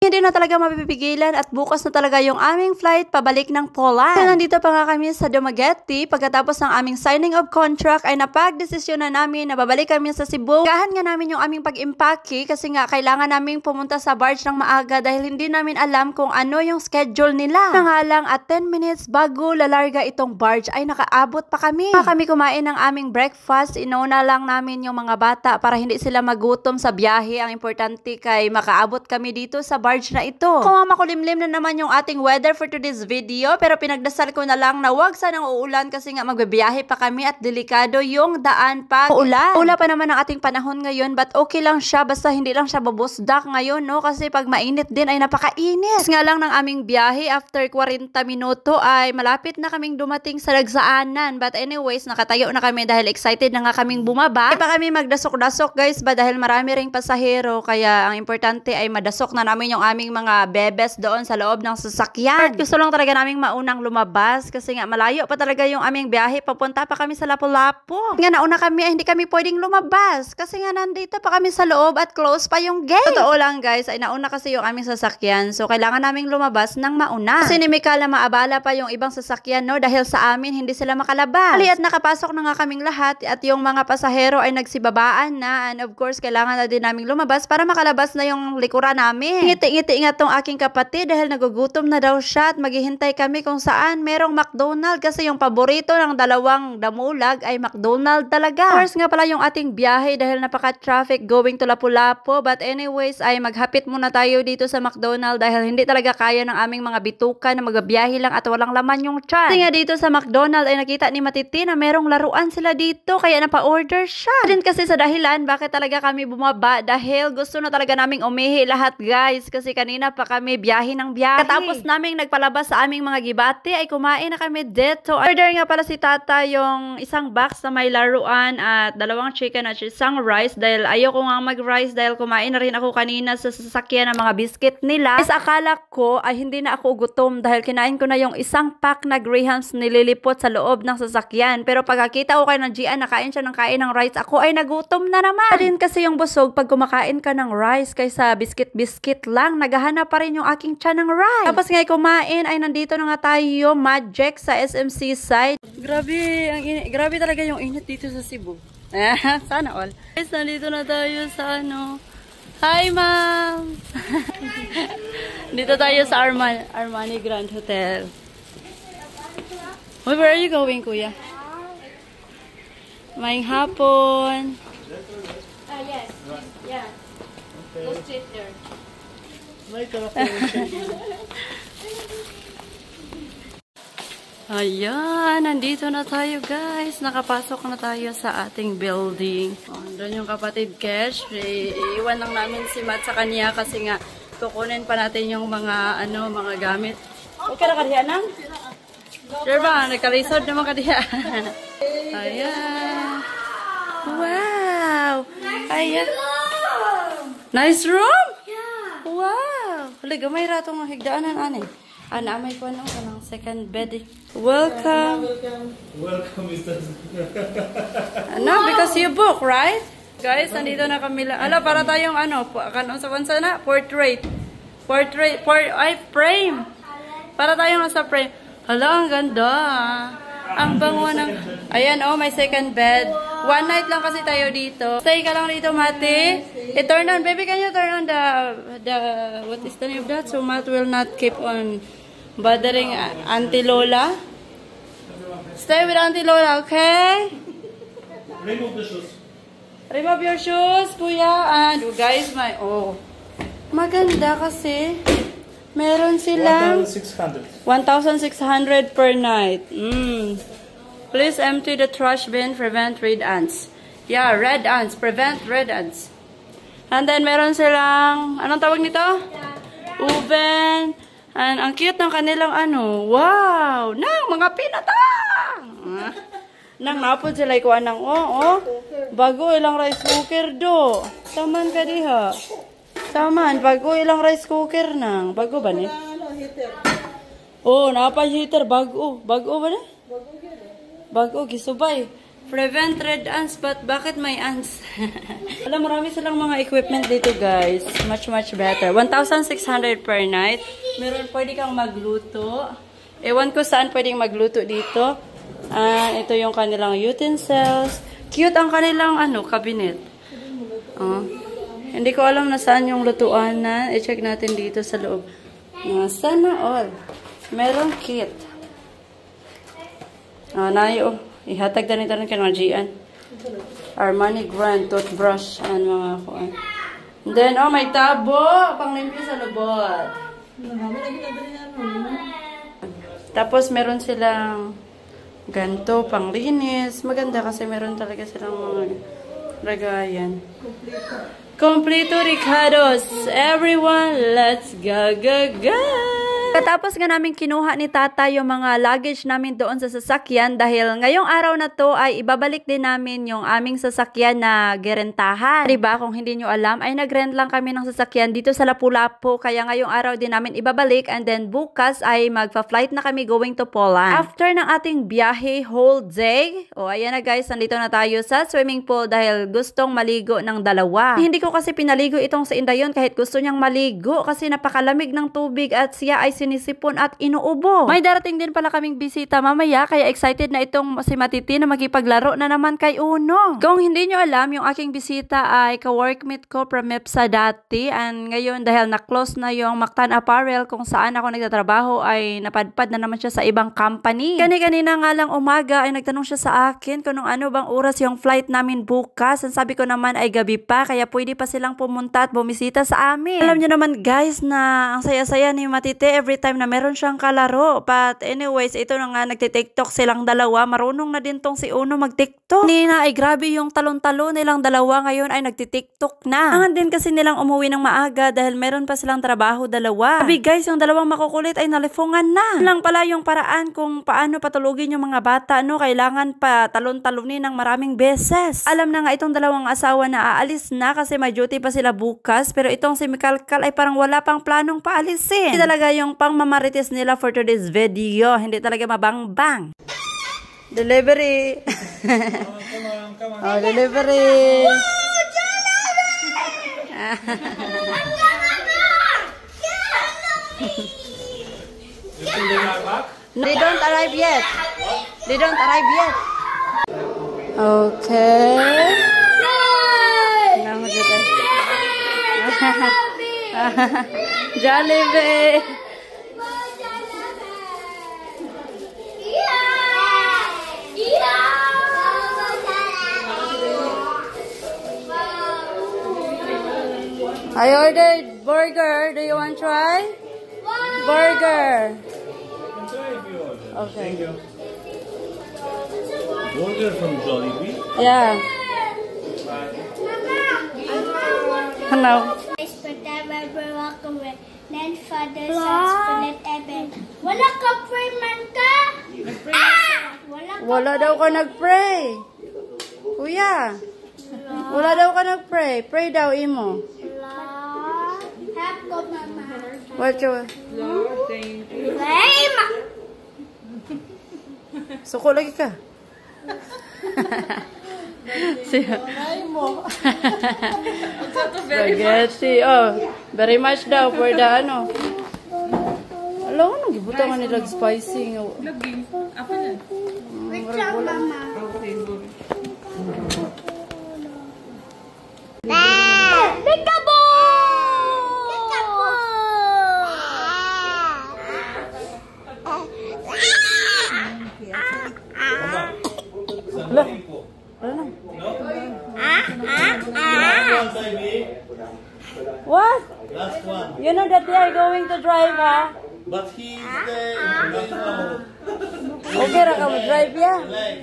Hindi na talaga mapipigilan at bukas na talaga yung aming flight pabalik ng Poland. Kaya nandito pa nga kami sa Dumaguete. Pagkatapos ng aming signing of contract ay napag-desisyon na namin na babalik kami sa Cebu. Gahan nga namin yung aming pag-impake kasi nga kailangan namin pumunta sa barge ng maaga dahil hindi namin alam kung ano yung schedule nila. Na nga lang at 10 minutes bago lalarga itong barge ay nakaabot pa kami. Kami kumain ng aming breakfast. Inauna lang namin yung mga bata para hindi sila magutom sa biyahe. Ang importante kay makaabot kami dito sa barge na ito. Kung makulimlim na naman yung ating weather for today's video, pero pinagdasal ko na lang na wag sanang uulan kasi nga magbibiyahe pa kami at delikado yung daan pag uulan. Ula pa naman ang ating panahon ngayon but okay lang siya basta hindi lang siya babusdak ngayon, no? Kasi pag mainit din ay napakainit. Nga lang ng aming biyahe after 40 minuto ay malapit na kaming dumating sa Lagsaanan. But anyways, nakatayo na kami dahil excited na nga kaming bumaba. Hindi pa kami magdasok-dasok guys ba dahil marami ring pasahero kaya ang importante ay madasok na namin yung aming mga bebes doon sa loob ng sasakyan. Gusto lang talaga naming maunang lumabas kasi nga malayo pa talaga yung aming biyahe. Papunta pa kami sa Lapu-Lapu. Nga nauna kami ay hindi kami pwedeng lumabas kasi nga nandito pa kami sa loob at close pa yung gate. Totoo lang guys ay nauna kasi yung aming sasakyan so kailangan naming lumabas ng mauna. Kasi ni Mikala maabala pa yung ibang sasakyan no dahil sa amin hindi sila makalabas. At nakapasok na nga kaming lahat at yung mga pasahero ay nagsibabaan na and of course kailangan na din naming lumabas para makalabas na yung likuran namin. Ngiti-ngiti nga tong aking kapatid dahil nagugutom na daw siya at maghihintay kami kung saan merong McDonald's kasi yung paborito ng dalawang damulag ay McDonald's talaga. First nga pala yung ating biyahe dahil napaka-traffic going to Lapu-Lapu but anyways ay maghapit muna tayo dito sa McDonald's dahil hindi talaga kaya ng aming mga bituka na magbiyahe lang at walang laman yung tiyan. Kasi nga dito sa McDonald's ay nakita ni Matiti na merong laruan sila dito kaya napa-order siya. Din kasi sa dahilan bakit talaga kami bumaba dahil gusto na talaga naming umihi lahat guys kasi kanina pa kami biyahe ng biyahe. Katapos naming nagpalabas sa aming mga gibate ay kumain na kami dito. Order nga pala si tata yung isang box na may laruan at dalawang chicken at isang rice dahil ayoko nga mag-rice dahil kumain na rin ako kanina sa sasakyan ng mga biscuit nila. Is akala ko ay hindi na ako gutom dahil kinain ko na yung isang pack na Grahams nililipot sa loob ng sasakyan. Pero pagkakita ko kay ng Gian nakain siya ng kain ng rice, ako ay nagutom na naman. Din kasi yung busog pag kumakain ka ng rice kaysa biscuit lang, naghahanap pa rin yung aking tiyan ng rice. Tapos nga kumain ay nandito na nga tayo Magic sa SMC side. Grabe talaga yung init dito sa Cebu. Sana all. Guys, nandito na tayo sa ano. Hi ma'am! Dito tayo sa Armani Grand Hotel. Where are you going, kuya? Maing hapon. Yes. Yeah. Go straight there. Ayan, nandito na tayo guys. Nakapasok na tayo sa ating building. Doon yung kapatid Kesh. Iiwan lang namin si Matt sa kanya kasi nga kukunin pa natin yung mga mga gamit. Okay na kadiha nang? Sure ba? Nagkalisod naman kadiha. Ayan. Wow! Ayan. Nice room? Wow! Huli, gamay ratong higdaanan ani. May ko ng second bed. Welcome. Welcome, Mr. Because you book, right? Guys, nandito na kami. Para tayong sa bansa na? Portrait. Frame. Para tayong nasa frame. Ang ganda. Ang bango ng... Ayan, may second bed. One night lang kasi tayo dito. Stay ka lang dito, Mati. I-turn on. Baby, can you turn on the... What is the name of that? So, Matt will not keep on bothering Auntie Lola. Stay with Auntie Lola, okay? Remove the shoes. Remove your shoes, kuya. And guys, maganda kasi. Meron silang 1,600. 1,600 per night. Please empty the trash bin, prevent red ants. Yeah, red ants. Prevent red ants. And then meron silang, anong tawag nito? Oven. And ang cute ng kanilang wow! Nang mga pinatang! Nang napod sila ikuha ng, bago ilang rice cooker do. Taman ka diha. Taman, bago ilang rice cooker nang. Bago ba ni? Napay heater, bago. Bago ba ni? Bago, gisubay. Prevent red ants, but bakit may ants? Alam, marami silang mga equipment dito, guys. Much better. 1,600 per night. Meron, pwede kang magluto. Ewan ko saan pwedeng magluto dito. Ito yung kanilang utensils. Cute ang kanilang, cabinet. Hindi ko alam na saan yung lutuan na. I-check natin dito sa loob. Sana all. Meron kit. Ihatag na nito rin kayo mga Gian. Armani Grand, toothbrush, and mga kuan. And then, may tabo! Panglimpyo sa lubot. Tapos, meron silang ganto, panglinis. Maganda kasi meron talaga silang mga lagayan. Kompleto Ricardos! Everyone, let's go! Katapos nga namin kinuha ni Tata yung mga luggage namin doon sa sasakyan dahil ngayong araw na to ay ibabalik din namin yung aming sasakyan na gerentahan. Diba, kung hindi nyo alam, ay nag-rent lang kami ng sasakyan dito sa Lapu-Lapu. Kaya ngayong araw din namin ibabalik and then bukas ay magpa-flight na kami going to Poland. After ng ating biyahe whole day, ayan na guys, nandito na tayo sa swimming pool dahil gustong maligo ng dalawa. Hindi ko kasi pinaligo itong si Indayon kahit gusto niyang maligo kasi napakalamig ng tubig at siya ay sinisipon at inuubo. May darating din pala kaming bisita mamaya kaya excited na itong si Matiti na makipaglaro na naman kay Uno. Kung hindi nyo alam, yung aking bisita ay ka-workmate ko from MEPSA dati and ngayon dahil na-close na yung Mactan Apparel kung saan ako nagtatrabaho ay napadpad na naman siya sa ibang company. Kanina nga lang umaga ay nagtanong siya sa akin kung ano bang oras yung flight namin bukas. Ang sabi ko naman ay gabi pa kaya pwede pa silang pumunta at bumisita sa amin. Alam nyo naman guys na ang saya-saya ni Matiti every time na meron siyang kalaro. But anyways, ito na nga, nagtitiktok silang dalawa. Marunong na din tong si Uno magtiktok. Nina ay grabe yung talon-talon nilang dalawa. Ngayon ay nagtitiktok na. Ang din kasi nilang umuwi ng maaga dahil meron pa silang trabaho dalawa. Sabi guys, yung dalawang makukulit ay nalifungan na. Lang pala yung paraan kung paano patulugin yung mga bata. Kailangan pa talon-talonin ng maraming beses. Alam na nga itong dalawang asawa na aalis na kasi may duty pa sila bukas. Pero itong si Mikalkal ay parang wala pang planong paalisin. Hindi talaga yung pang mamarites nila for today's video. Hindi talaga mabang-bang. Delivery. Come on. Delivery. They don't arrive yet. Okay. Jollibee. I ordered burger. Do you want to try? Burger. Okay. Thank you. Burger from Jollibee? Yeah. Hello. Wala ka pray man ka? Wala daw ka nag-pray. Kuya. Wala daw ka nag-pray. Pray daw imo. Help ko mama. What you? Lord, thank you. Lame! Suko lagi ka. Siya. Spaghetti. Very much daw for the ano. Alam ko, nagibutan nga nilag spicy. Lagi. Ako na. Wait lang, mama. Peekaboo! What? Last one. You know that they are going to drive, ha? But he's the Okay ra ka mo drive ya? leg.